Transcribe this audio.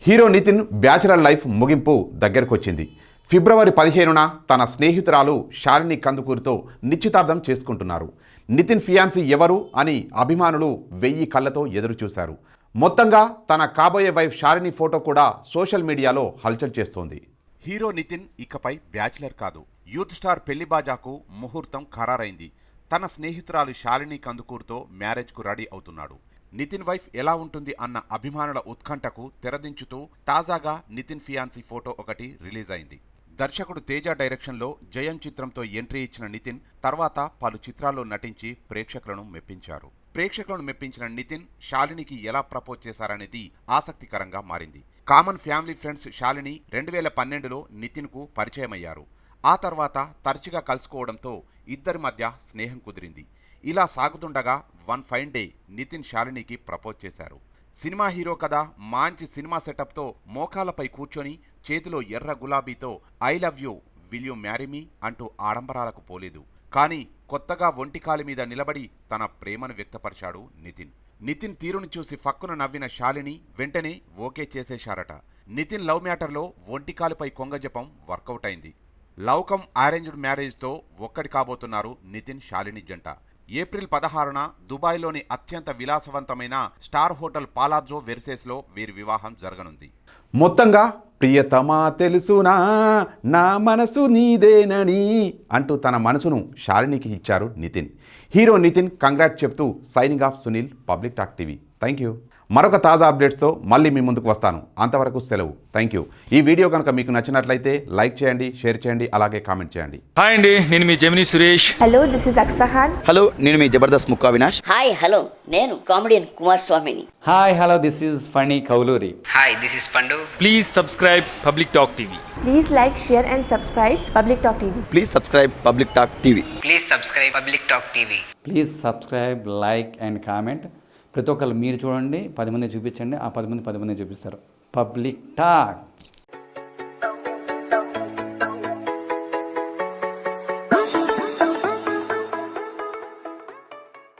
Hero Nitin bachelor life ముగింపు దగ్గరకొచ్చింది. ఫిబ్రవరి 15న తన స్నేహితురాలు శాలిని కందుకూరితో నిశ్చితార్థం చేసుకుంటున్నారు. నితిన్ ఫియాన్సీ ఎవరు అని అభిమానులు 1000 కళ్ళతో ఎదురుచూశారు. మొత్తంగా తన కాబోయే వైఫ్ శాలిని ఫోటో కూడా సోషల్ మీడియాలో హల్చల్ చేస్తోంది. హీరో నితిన్ ఇకపై బ్యాచులర్ కాదు, యూత్ స్టార్ పెళ్లి బాజాకు ముహూర్తం ఖరారైంది. తన స్నేహితురాలు శాలిని కందుకూరుతో మ్యారేజ్కు రెడీ అవుతున్నాడు. నితిన్ వైఫ్ ఎలా ఉంటుంది అన్న అభిమానుల ఉత్కంఠకు తెరదించుతూ తాజాగా నితిన్ ఫియాన్సీ ఫోటో ఒకటి రిలీజ్ అయింది. దర్శకుడు తేజ డైరెక్షన్లో జయం చిత్రంతో ఎంట్రీ ఇచ్చిన నితిన్ తర్వాత పలు చిత్రాల్లో నటించి ప్రేక్షకులను మెప్పించారు. ప్రేక్షకులను మెప్పించిన నితిన్ శాలినికి ఎలా ప్రపోజ్ చేశారనేది ఆసక్తికరంగా మారింది. కామన్ ఫ్యామిలీ ఫ్రెండ్స్ శాలిని 2012లో నితిన్కు పరిచయమయ్యారు. ఆ తర్వాత తరచుగా కలుసుకోవడంతో ఇద్దరి మధ్య స్నేహం కుదిరింది. ఇలా సాగుతుండగా వన్ ఫైన్ డే నితిన్ శాలినికి ప్రపోజ్ చేశారు. సినిమా హీరో కదా, మంచి సినిమా సెటప్తో మోకాలపై కూర్చొని చేతిలో ఎర్ర గులాబీతో I love you, will you marry me అంటూ ఆడంబరాలకు పోలేదు. కానీ కొత్తగా ఒంటికాలి మీద నిలబడి తన ప్రేమను వ్యక్తపరిచాడు నితిన్. నితిన్ తీరును చూసి ఫక్కున నవ్విన శాలిని వెంటనే ఓకే చేసేశారట. నితిన్ లవ్ మ్యాటర్లో ఒంటికాలిపై కొంగజపం వర్కౌట్ అయింది. లవ్ కమ్ అరేంజ్డ్ మ్యారేజ్తో ఒక్కడి కాబోతున్నారు నితిన్ శాలిని జంట. ఏప్రిల్ 16న దుబాయ్లోని అత్యంత విలాసవంతమైన స్టార్ హోటల్ పాలాజో వెర్సేస్లో వీరి వివాహం జరగనుంది. మొత్తంగా ప్రియతమా తెలుసునా నా మనసు నీదేనని అంటూ తన మనసును శాలినికి ఇచ్చారు నితిన్. హీరో నితిన్ కంగ్రాట్ చెప్తూ signing off Sunil, public Talk TV. Thank you. మరొక తాజా అప్డేట్స్తో మళ్ళీ మీ ముందుకు వస్తాను. అంతవరకు సెలవు. Thank you. ఈ వీడియో కనుక మీకు నచ్చినట్లయితే లైక్ చేయండి, షేర్ చేయండి, అలాగే కామెంట్ చేయండి. హాయ్ అండి, నేను మీ Gemini Suresh. Hello, this is అక్సహాన్. హలో, నేను మీ జబర్దస్త్ ముక్కా వినాష్. హాయ్ హలో, నేను కామెడియన్ కుమార్ స్వామిని. Hi hello, this is Phani Kowluri. Hi, this is Pandu. Please subscribe Public Talk TV. Please like, share and subscribe Public Talk TV. Please subscribe Public Talk TV. Please subscribe Public Talk TV. Please subscribe, like and comment. ప్రతి ఒక్కరు మీరు చూడండి, 10 మంది చూపించండి, ఆ 10 మంది చూపిస్తారు. Public talk.